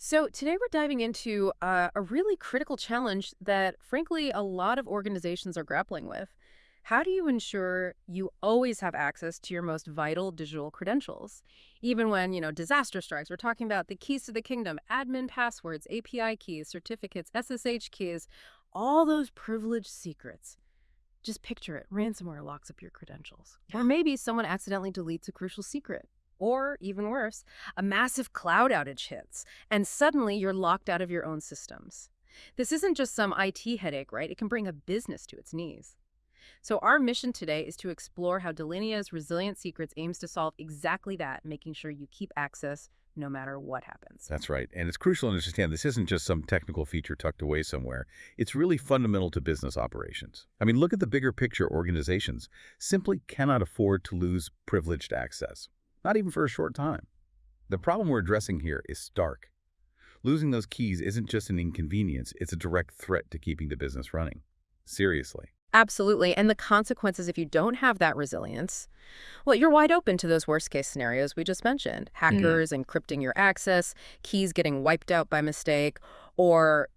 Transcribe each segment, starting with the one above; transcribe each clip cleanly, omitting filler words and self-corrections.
So today we're diving into a really critical challenge that, frankly, a lot of organizations are grappling with. How do you ensure you always have access to your most vital digital credentials? Even when, disaster strikes, we're talking about the keys to the kingdom, admin passwords, API keys, certificates, SSH keys, all those privileged secrets. Just picture it. Ransomware locks up your credentials. Or maybe someone accidentally deletes a crucial secret. Or, even worse, a massive cloud outage hits, and suddenly you're locked out of your own systems. This isn't just some IT headache, right? It can bring a business to its knees. So our mission today is to explore how Delinea's Resilient Secrets aims to solve exactly that, making sure you keep access no matter what happens. That's right. And it's crucial to understand this isn't just some technical feature tucked away somewhere. It's really fundamental to business operations. I mean, look at the bigger picture. Organizations simply cannot afford to lose privileged access, not even for a short time. The problem we're addressing here is stark. Losing those keys isn't just an inconvenience, it's a direct threat to keeping the business running. Seriously. Absolutely. And the consequences if you don't have that resilience, well, you're wide open to those worst case scenarios we just mentioned. Hackers encrypting your access, keys getting wiped out by mistake, or,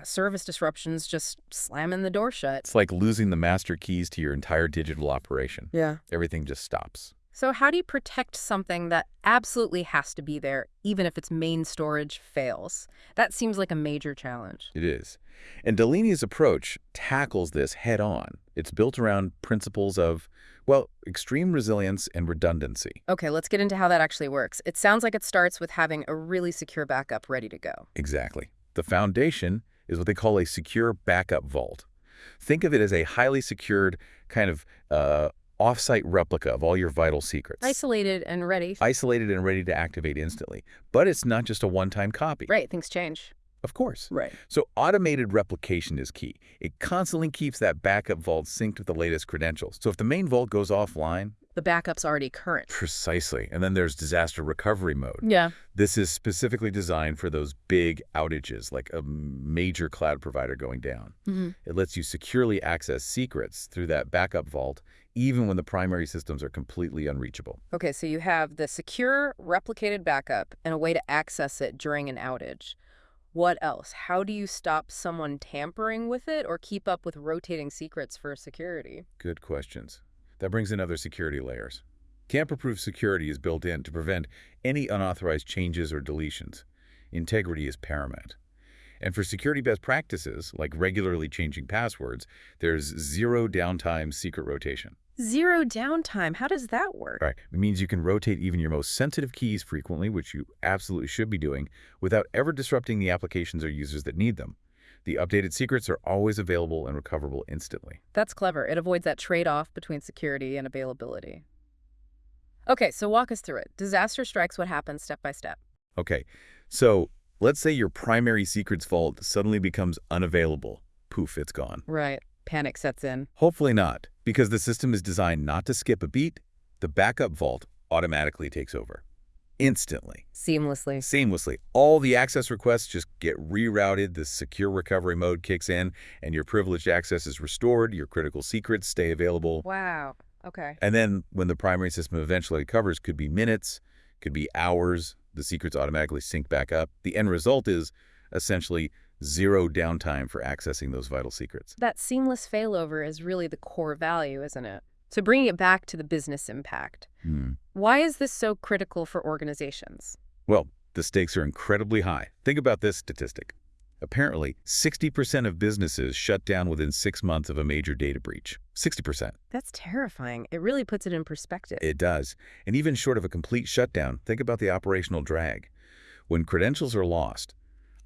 service disruptions just slamming the door shut. It's like losing the master keys to your entire digital operation. Yeah. Everything just stops. So how do you protect something that absolutely has to be there, even if its main storage fails? That seems like a major challenge. It is. And Delinea's approach tackles this head on. It's built around principles of, well, extreme resilience and redundancy. Okay, let's get into how that actually works. It sounds like it starts with having a really secure backup ready to go. Exactly. The foundation is what they call a secure backup vault. Think of it as a highly secured kind of off-site replica of all your vital secrets. Isolated and ready. Isolated and ready to activate instantly. But it's not just a one-time copy. Right, things change. Of course. Right. So automated replication is key. It constantly keeps that backup vault synced with the latest credentials. So if the main vault goes offline, the backup's already current. Precisely. And then there's disaster recovery mode. Yeah. This is specifically designed for those big outages, like a major cloud provider going down. It lets you securely access secrets through that backup vault, even when the primary systems are completely unreachable. Okay, so you have the secure replicated backup and a way to access it during an outage. What else? How do you stop someone tampering with it or keep up with rotating secrets for security? Good questions. That brings in other security layers. Tamper-proof security is built in to prevent any unauthorized changes or deletions. Integrity is paramount. And for security best practices, like regularly changing passwords, there's zero downtime secret rotation. Zero downtime. How does that work? Right. It means you can rotate even your most sensitive keys frequently, which you absolutely should be doing, without ever disrupting the applications or users that need them. The updated secrets are always available and recoverable instantly. That's clever. It avoids that trade-off between security and availability. Okay, so walk us through it. Disaster strikes, what happens step by step? Okay, so let's say your primary secrets vault suddenly becomes unavailable. Poof, it's gone. Right. Panic sets in. Hopefully not, because the system is designed not to skip a beat. The backup vault automatically takes over. Instantly. Seamlessly. All the access requests just get rerouted, the secure recovery mode kicks in, and your privileged access is restored, your critical secrets stay available. Wow. Okay. And then when the primary system eventually recovers, could be minutes, could be hours, the secrets automatically sync back up. The end result is essentially zero downtime for accessing those vital secrets. That seamless failover is really the core value, isn't it? So bringing it back to the business impact. Why is this so critical for organizations? Well, the stakes are incredibly high. Think about this statistic. Apparently, 60% of businesses shut down within 6 months of a major data breach. 60%. That's terrifying. It really puts it in perspective. It does. And even short of a complete shutdown, think about the operational drag. When credentials are lost,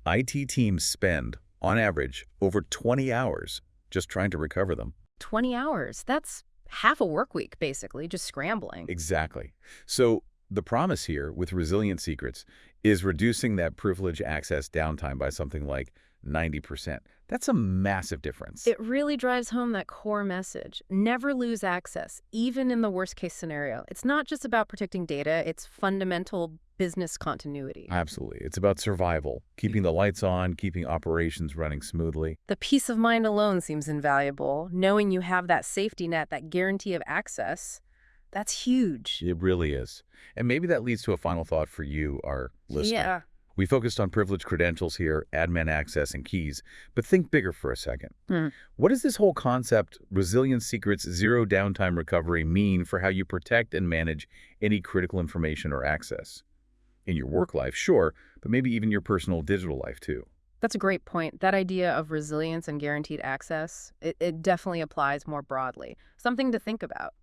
IT teams spend, on average, over 20 hours just trying to recover them. 20 hours. That's half a work week, basically, just scrambling. Exactly. So the promise here with Resilient Secrets is reducing that privilege access downtime by something like 90%. That's a massive difference. It really drives home that core message. Never lose access, even in the worst case scenario. It's not just about protecting data, it's fundamental business continuity. Absolutely. It's about survival, keeping the lights on, keeping operations running smoothly. The peace of mind alone seems invaluable. Knowing you have that safety net, that guarantee of access, that's huge. It really is. And maybe that leads to a final thought for you, our listener. Yeah. We focused on privileged credentials here, admin access, and keys, but think bigger for a second. Hmm. What does this whole concept, resilience secrets, zero downtime recovery, mean for how you protect and manage any critical information or access? In your work life, sure, but maybe even your personal digital life too. That's a great point. That idea of resilience and guaranteed access, it definitely applies more broadly. Something to think about.